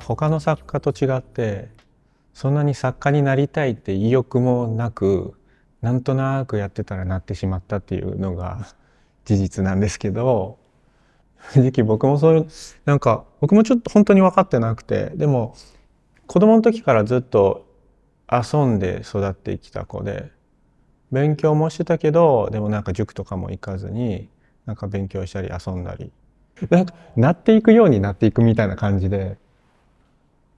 他の作家と違ってそんなに作家になりたいって意欲もなく、なんとなくやってたらなってしまったっていうのが事実なんですけど、正直僕もそういう僕もちょっと本当に分かってなくて、でも子供の時からずっと遊んで育ってきた子で、勉強もしてたけど、でも塾とかも行かずに勉強したり遊んだり、なっていくようになっていくみたいな感じで、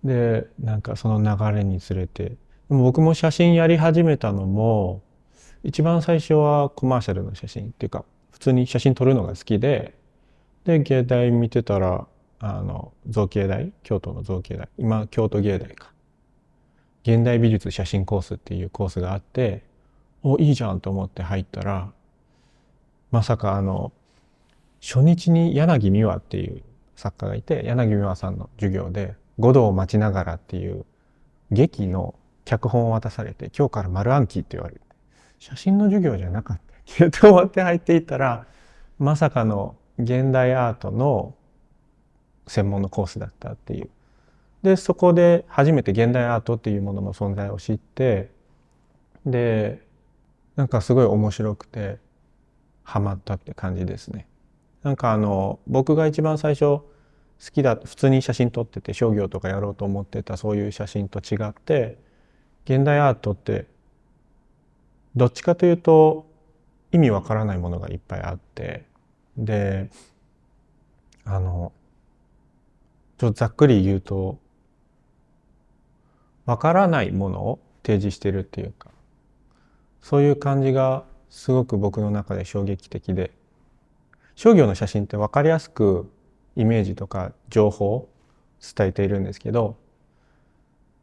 その流れにつれて、でも僕も写真やり始めたのも、一番最初はコマーシャルの写真っていうか、普通に写真撮るのが好きで、芸大見てたら、造形大、京都の造形大、今京都芸大か、現代美術写真コースっていうコースがあって、いいじゃんと思って入ったら、まさか初日に柳美和っていう作家がいて、柳美和さんの授業で五度を待ちながらっていう劇の脚本を渡されて、今日から丸暗記って言われて、写真の授業じゃなかったっけと思って入っていったら、まさかの現代アートの専門のコースだったっていう。でそこで初めて現代アートっていうものの存在を知って、で、すごい面白くてハマったって感じですね。僕が一番最初好きだ、普通に写真撮ってて商業とかやろうと思ってたそういう写真と違って、現代アートってどっちかというと意味わからないものがいっぱいあって、でちょっとざっくり言うと、わからないものを提示してるっていうか、そういう感じがすごく僕の中で衝撃的で、商業の写真って分かりやすくイメージとか情報を伝えているんですけど、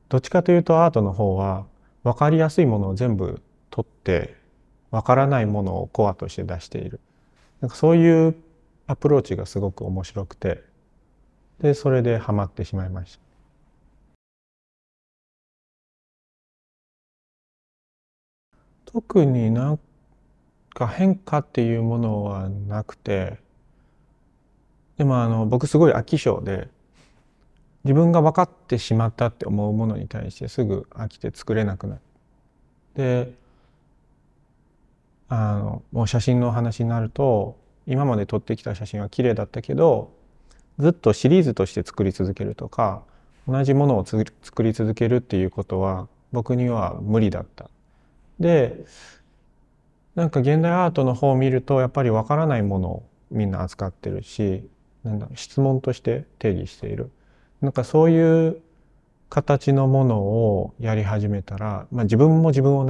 どっちかというとアートの方は分かりやすいものを全部取って分からないものをコアとして出している、そういうアプローチがすごく面白くて、でそれでハマってしまいました。特に変化っていうものはなくて、でも僕すごい飽き性で、自分が分かってしまったって思うものに対してすぐ飽きて作れなくなる。で、もう写真の話になると、今まで撮ってきた写真は綺麗だったけど、ずっとシリーズとして作り続けるとか、同じものを作り続けるっていうことは僕には無理だった。で、現代アートの方を見ると、やっぱり分からないものをみんな扱ってるし、質問として定義している。そういう形のものをやり始めたら、自分も自分が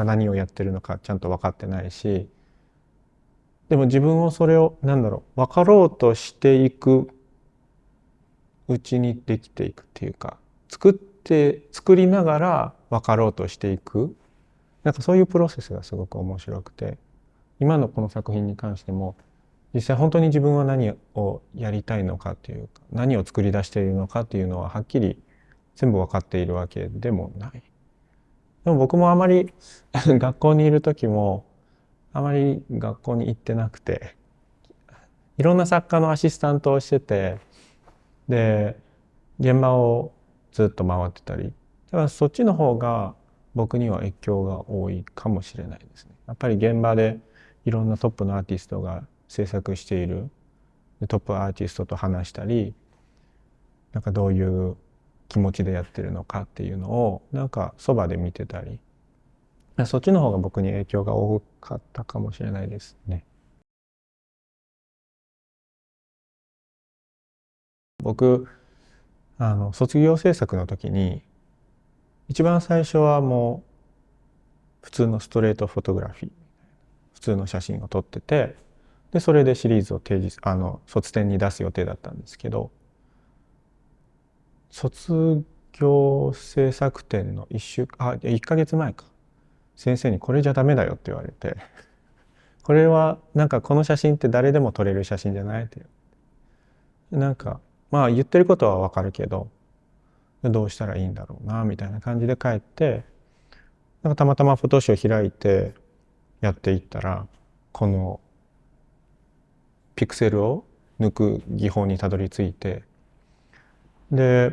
何をやってるのかちゃんと分かってないし、でも自分をそれを分かろうとしていくうちにできていくっていうか、作りながら分かろうとしていく、そういうプロセスがすごく面白くて、今のこの作品に関しても実際本当に自分は何をやりたいのかっていうか、何を作り出しているのかっていうのははっきり全部分かっているわけでもない。でも僕もあまり学校にいる時もあまり学校に行ってなくて、いろんな作家のアシスタントをしてて、で現場をずっと回ってたり、だからそっちの方が僕には影響が多いかもしれないですね。やっぱり現場でいろんなトップのアーティストが制作している、トップアーティストと話したり、どういう気持ちでやってるのかっていうのをそばで見てたり、そっちの方が僕に影響が多かったかもしれないですね。僕卒業制作の時に一番最初はもう普通のストレートフォトグラフィー、普通の写真を撮ってて、でそれでシリーズを提示卒展に出す予定だったんですけど、卒業制作展の1ヶ月前か、先生にこれじゃダメだよって言われて、これはこの写真って誰でも撮れる写真じゃないって、まあ言ってることはわかるけどどうしたらいいんだろうなみたいな感じで帰って、たまたまフォトショー開いてやっていったら、このピクセルを抜く技法にたどり着いて、で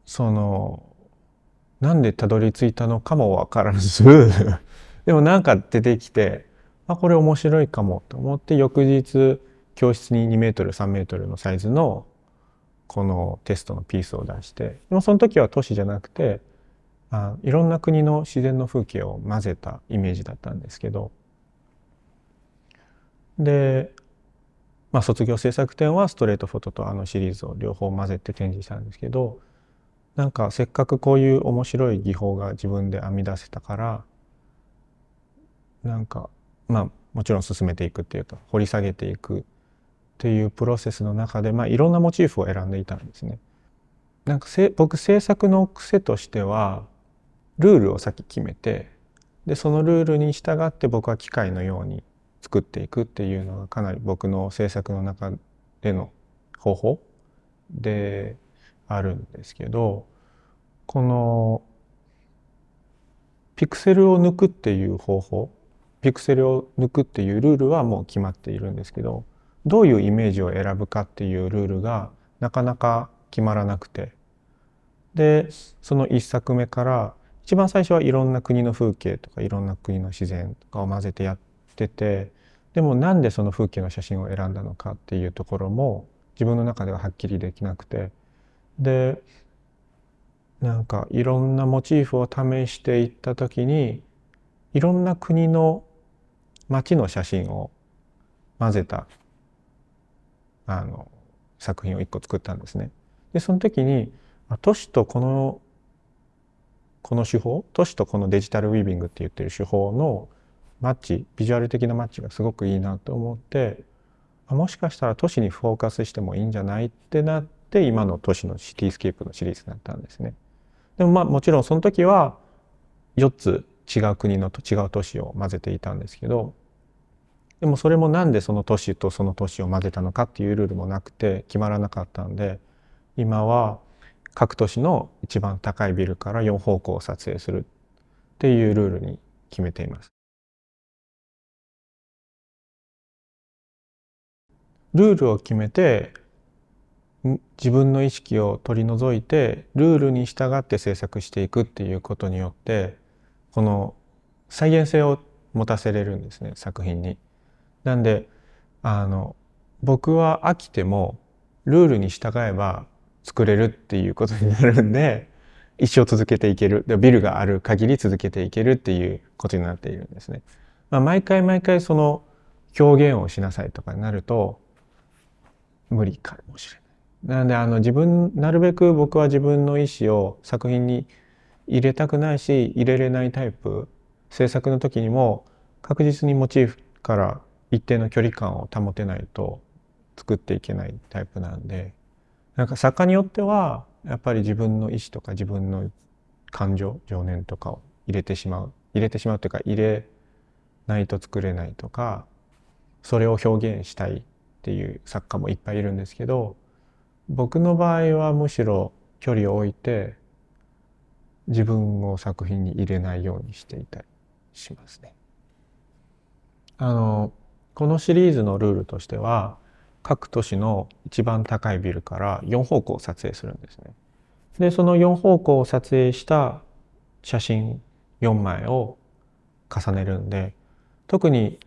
そのなんでたどり着いたのかもわからずでもなんか出てきて、これ面白いかもと思って翌日教室に2メートル3メートルのサイズのこのテストのピースを出して、でもその時は都市じゃなくていろんな国の自然の風景を混ぜたイメージだったんですけど、で、卒業制作展はストレートフォトとあのシリーズを両方混ぜて展示したんですけど、なんかせっかくこういう面白い技法が自分で編み出せたから、なんかもちろん進めていくっていうか掘り下げていくっていうプロセスの中で、いろんなモチーフを選んでいたんですね。なんか僕制作の癖としてはルールを先決めて、でそのルールに従って僕は機械のように作っていくっていうのがかなり僕の制作の中での方法であるんですけど、このピクセルを抜くっていう方法、ピクセルを抜くっていうルールはもう決まっているんですけど、どういうイメージを選ぶかっていうルールがなかなか決まらなくて、でその一作目から一番最初はいろんな国の風景とかいろんな国の自然とかを混ぜてやってて、でもなんでその風景の写真を選んだのかっていうところも自分の中でははっきりできなくて、でなんかいろんなモチーフを試していった時にいろんな国の街の写真を混ぜた作品を一個作ったんですね。でその時に都市とこの手法、都市とこのデジタルウィービングって言ってる手法のマッチ、ビジュアル的なマッチがすごくいいなと思って、もしかしたら都市にフォーカスしてもいいんじゃないってなって、今の都市のシティスケープのシリーズになったんですね。でももちろんその時は4つ違う国の違う都市を混ぜていたんですけど、でもそれもなんでその都市とその都市を混ぜたのかっていうルールもなくて決まらなかったんで、今は各都市の一番高いビルから4方向を撮影するっていうルールに決めています。ルールを決めて自分の意識を取り除いてルールに従って制作していくっていうことによってこの再現性を持たせれるんですね、作品に。なんで僕は飽きてもルールに従えば作れるっていうことになるんで、一生続けていける、ビルがある限り続けていけるっていうことになっているんですね。毎回毎回その表現をしなさいとかになると無理かもしれない。なのでなるべく僕は自分の意思を作品に入れたくないし入れれないタイプ、制作の時にも確実にモチーフから一定の距離感を保てないと作っていけないタイプなんで、なんか作家によってはやっぱり自分の意思とか自分の感情情念とかを入れてしまうというか入れないと作れないとか、それを表現したいっていう作家もいっぱいいるんですけど、僕の場合はむしろ距離を置いて自分を作品に入れないようにしていたりしますね。このシリーズのルールとしては各都市の一番高いビルから4方向を撮影するんですね。でその4方向を撮影した写真4枚を重ねるんで、特に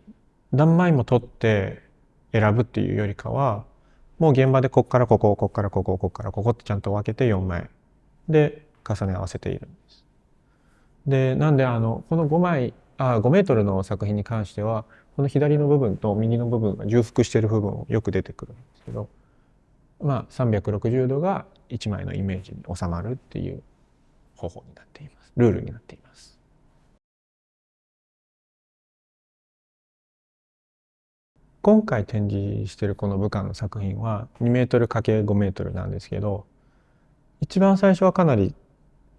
何枚も撮って選ぶっていうよりかはもう現場でこっからここ、こっからここ、こっからここってちゃんと分けて4枚で重ね合わせているんです。でなんでこの5メートルの作品に関してはこの左の部分と右の部分が重複している部分をよく出てくるんですけど、360度が1枚のイメージに収まるっていう方法になっています。ルールになっています。今回展示しているこの武漢の作品は2メートル ×5 メートルなんですけど、一番最初はかなり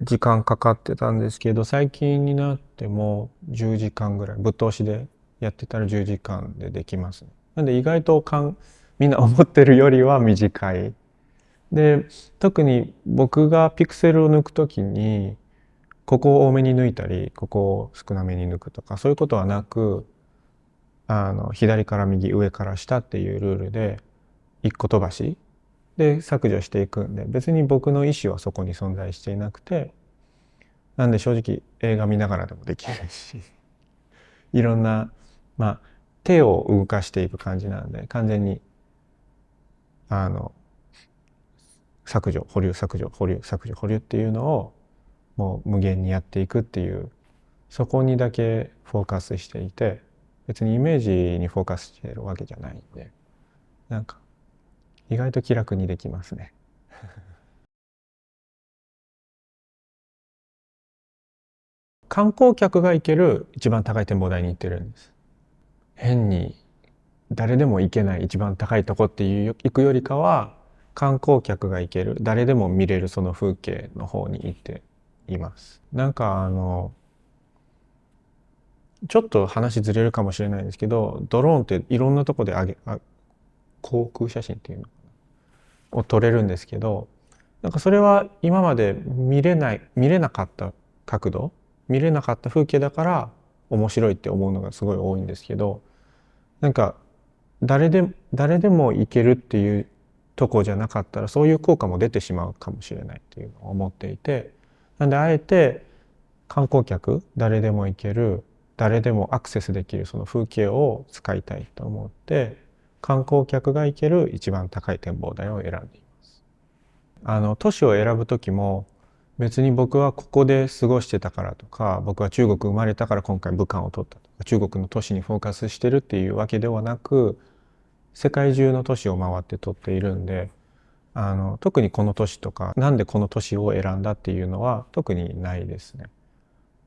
時間かかってたんですけど、最近になっても10時間ぐらいぶっ通しでやってたら10時間でできますね。なんで意外とみんな思ってるよりは短い。で特に僕がピクセルを抜くときにここを多めに抜いたりここを少なめに抜くとかそういうことはなく、左から右上から下っていうルールで一個飛ばしで削除していくんで、別に僕の意思はそこに存在していなくて、なんで正直映画見ながらでもできるし、いろんな、まあ手を動かしていく感じなんで、完全にあの削除保留削除保留削除保留っていうのをもう無限にやっていくっていう、そこにだけフォーカスしていて、別にイメージにフォーカスしているわけじゃないんで、なんか意外と気楽にできますね。観光客が行ける一番高い展望台に行ってるんです。変に誰でも行けない一番高いとこっていう行くよりかは、観光客が行ける誰でも見れるその風景の方に行っています。なんかちょっと話ずれるかもしれないんですけど、ドローンっていろんなとこで航空写真っていうのを撮れるんですけど、なんかそれは今まで見れなかった角度、見れなかった風景だから面白いって思うのがすごい多いんですけど、なんか誰でも行けるっていうとこじゃなかったらそういう効果も出てしまうかもしれないっていうのを思っていて、なんであえて観光客誰でも行ける誰でもアクセスできるその風景を使いたいと思って、観光客が行ける一番高い展望台を選んでいます。都市を選ぶ時も別に僕はここで過ごしてたからとか、僕は中国生まれたから今回武漢を取ったとか、中国の都市にフォーカスしてるっていうわけではなく、世界中の都市を回って取っているんで、特にこの都市とかなんでこの都市を選んだっていうのは特にないですね。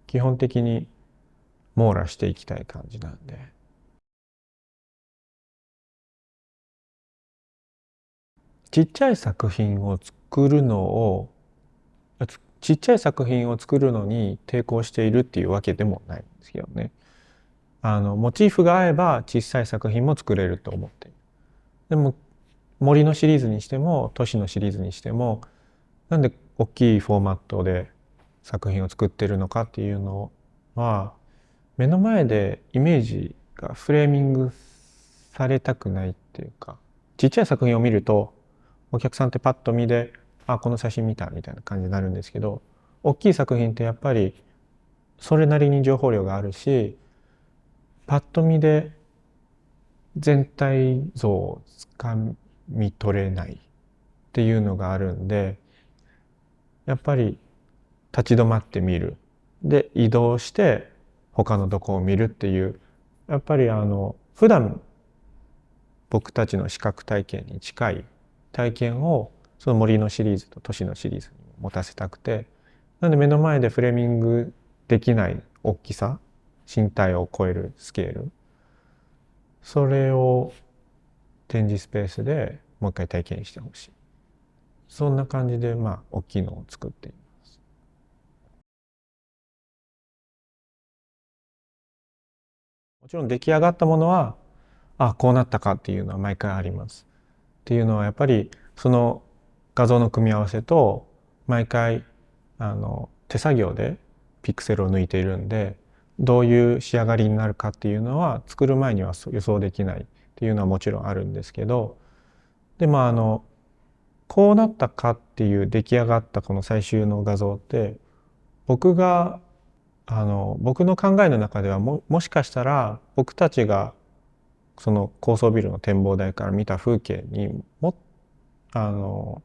基本的に網羅していきたい感じなんで。ちっちゃい作品を作るのをちっちゃい作品を作るのに抵抗しているっていうわけでもないんですけどね。モチーフが合えば小さい作品も作れると思っている。でも森のシリーズにしても都市のシリーズにしても、なんで大きいフォーマットで作品を作ってるのかっていうのは、目の前でイメージがフレーミングされたくないっていうか、ちっちゃい作品を見るとお客さんってパッと見で、あ、この写真見たみたいな感じになるんですけど、大きい作品ってやっぱりそれなりに情報量があるし、パッと見で全体像をつかみ取れないっていうのがあるんで、やっぱり立ち止まって見る。で、移動して他のとこを見るっていう、やっぱり普段僕たちの視覚体験に近い体験をその森のシリーズと都市のシリーズに持たせたくて、なんで目の前でフレーミングできない大きさ、身体を超えるスケール、それを展示スペースでもう一回体験してほしい。そんな感じで大きいのを作っています。もちろん出来上がったものは、あ、こうなったかっていうのは毎回あります。っていうのはやっぱりその画像の組み合わせと毎回手作業でピクセルを抜いているんで、どういう仕上がりになるかっていうのは作る前には予想できないっていうのはもちろんあるんですけど、でこうなったかっていう出来上がったこの最終の画像って、僕が僕の考えの中ではもしかしたら僕たちがその高層ビルの展望台から見た風景にあの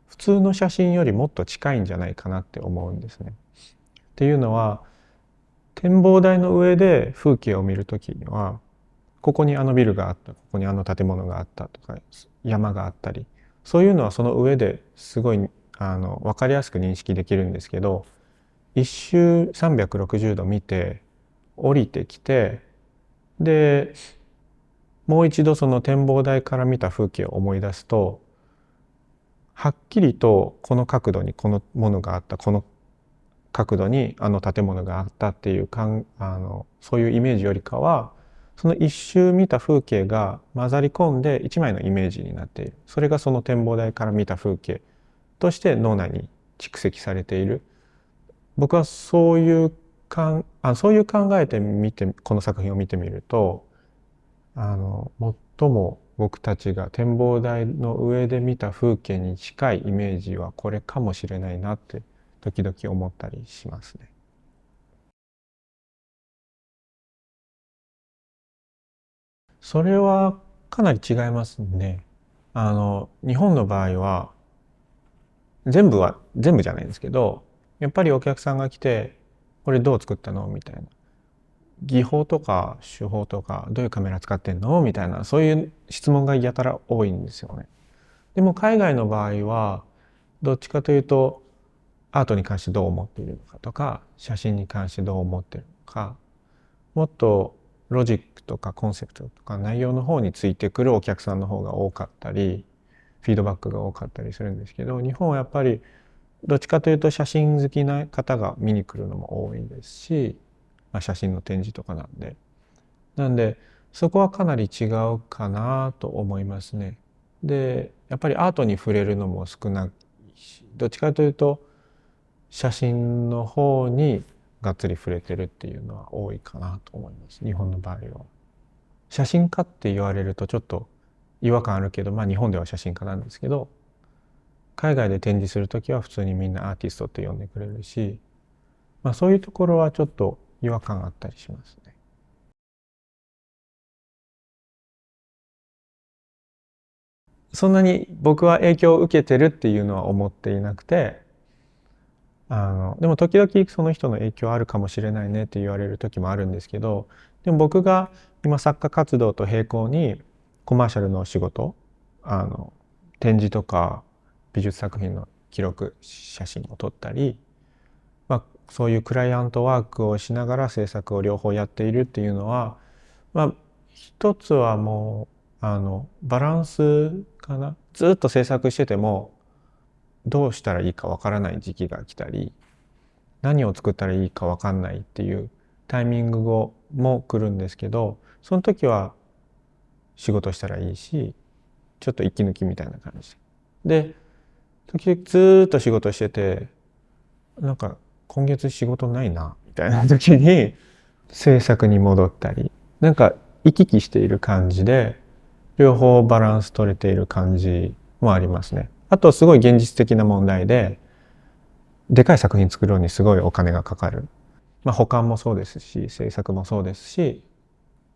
普通の写真よりもっと近いんじゃないかなって思うんですね。っていうのは、展望台の上で風景を見るときには、ここにあのビルがあった、ここにあの建物があったとか、山があったり、そういうのはその上ですごい分かりやすく認識できるんですけど、一周360度見て降りてきて、でもう一度その展望台から見た風景を思い出すと、はっきりとこの角度にこのものがあった、この角度にあの建物があったっていうそういうイメージよりかは、その一周見た風景が混ざり込んで一枚のイメージになっている。それがその展望台から見た風景として脳内に蓄積されている。僕はそういう考えてみて、この作品を見てみると、最も僕たちが展望台の上で見た風景に近いイメージはこれかもしれないなって時々思ったりしますね。それはかなり違いますね。日本の場合は全部じゃないんですけど、やっぱりお客さんが来て、これどう作ったのみたいな。技法とか手法とかどういうカメラ使ってんのみたいな、そういう質問がやたら多いんですよね。でも海外の場合は、どっちかというと、アートに関してどう思っているのかとか、写真に関してどう思っているのか、もっとロジックとかコンセプトとか内容の方についてくるお客さんの方が多かったり、フィードバックが多かったりするんですけど、日本はやっぱりどっちかというと写真好きな方が見に来るのも多いですし、写真の展示とかなんでそこはかなり違うかなと思いますね。でやっぱりアートに触れるのも少ないし、どっちかというと写真の方にがっつり触れてるっていうのは多いかなと思います、日本の場合は。写真家って言われるとちょっと違和感あるけど、日本では写真家なんですけど、海外で展示する時は普通にみんなアーティストって呼んでくれるし、そういうところはちょっと違和感あったりしますね。そんなに僕は影響を受けてるっていうのは思っていなくて、でも時々その人の影響あるかもしれないねって言われる時もあるんですけど、でも僕が今作家活動と並行にコマーシャルの仕事、あの展示とか美術作品の記録写真を撮ったり、そういうクライアントワークをしながら制作を両方やっているっていうのは、一つはもうバランスかな。ずっと制作しててもどうしたらいいかわからない時期が来たり、何を作ったらいいかわかんないっていうタイミングも来るんですけど、その時は仕事したらいいし、ちょっと息抜きみたいな感じで、時々ずっと仕事してて、なんか今月仕事ないなみたいな時に制作に戻ったり、なんか行き来している感じで両方バランス取れている感じもありますね。あとすごい現実的な問題で、でかい作品作るのにすごいお金がかかる。保管もそうですし制作もそうですし、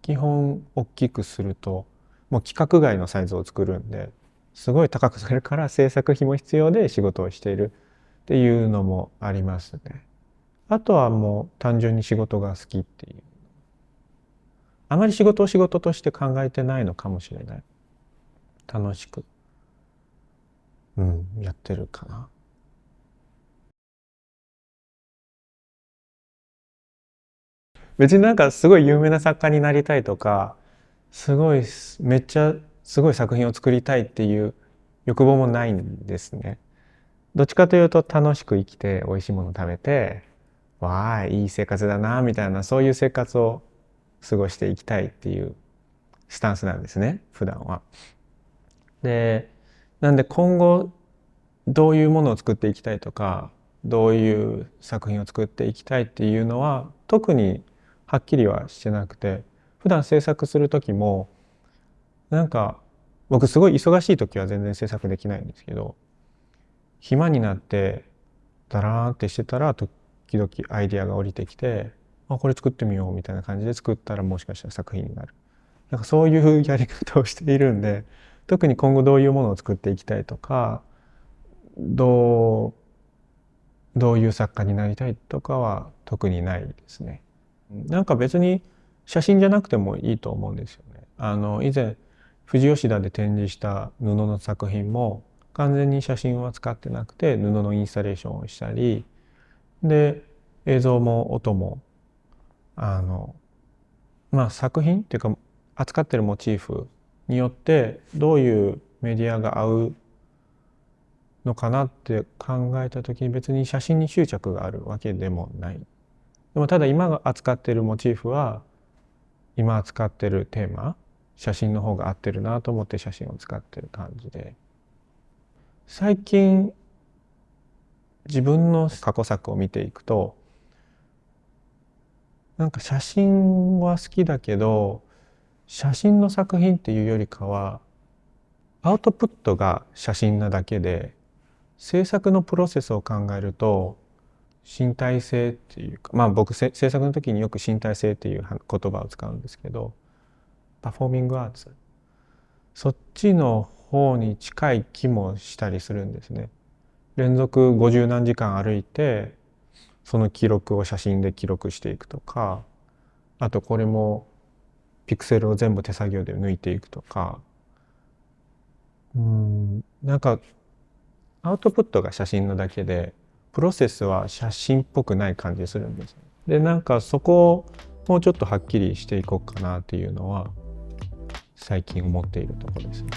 基本大きくするともう規格外のサイズを作るんですごい高くなるから制作費も必要で仕事をしているっていうのもありますね。あとはもう単純に仕事が好きっていう。あまり仕事を仕事として考えてないのかもしれない。楽しく、やってるかな。別になんかすごい有名な作家になりたいとか、すごいめっちゃすごい作品を作りたいっていう欲望もないんですね。どっちかというと楽しく生きて美味しいもの食べて、わあいい生活だなみたいな、そういう生活を過ごしていきたいっていうスタンスなんですね、普段は。で、なんで今後どういうものを作っていきたいとか、どういう作品を作っていきたいっていうのは特にはっきりはしてなくて、普段制作する時もなんか僕すごい忙しい時は全然制作できないんですけど、暇になってダラーンってしてたら時々アイディアが降りてきて、これ作ってみようみたいな感じで作ったらもしかしたら作品になる。なんかそういうやり方をしているんで、特に今後どういうものを作っていきたいとか、どどういう作家になりたいとかは特にないですね。なんか別に写真じゃなくてもいいと思うんですよね。以前富士吉田で展示した布の作品も完全に写真は使ってなくて布のインスタレーションをしたりで、映像も音もあの作品っていうか扱ってるモチーフによってどういうメディアが合うのかなって考えた時に別に写真に執着があるわけでもない。でもただ今が扱ってるモチーフは今扱ってるテーマ、写真の方が合ってるなと思って写真を使ってる感じで、最近自分の過去作を見ていくと、なんか写真は好きだけど写真の作品っていうよりかはアウトプットが写真なだけで、制作のプロセスを考えると身体性っていうか、僕制作の時によく身体性っていう言葉を使うんですけど、パフォーミングアーツ、そっちの方に近い気もしたりするんですね。連続50何時間歩いてその記録を写真で記録していくとか、あとこれもピクセルを全部手作業で抜いていくとか、なんかアウトプットが写真なだけでプロセスは写真っぽくない感じするんです。でなんかそこをもうちょっとはっきりしていこうかなっていうのは最近思っているところですね。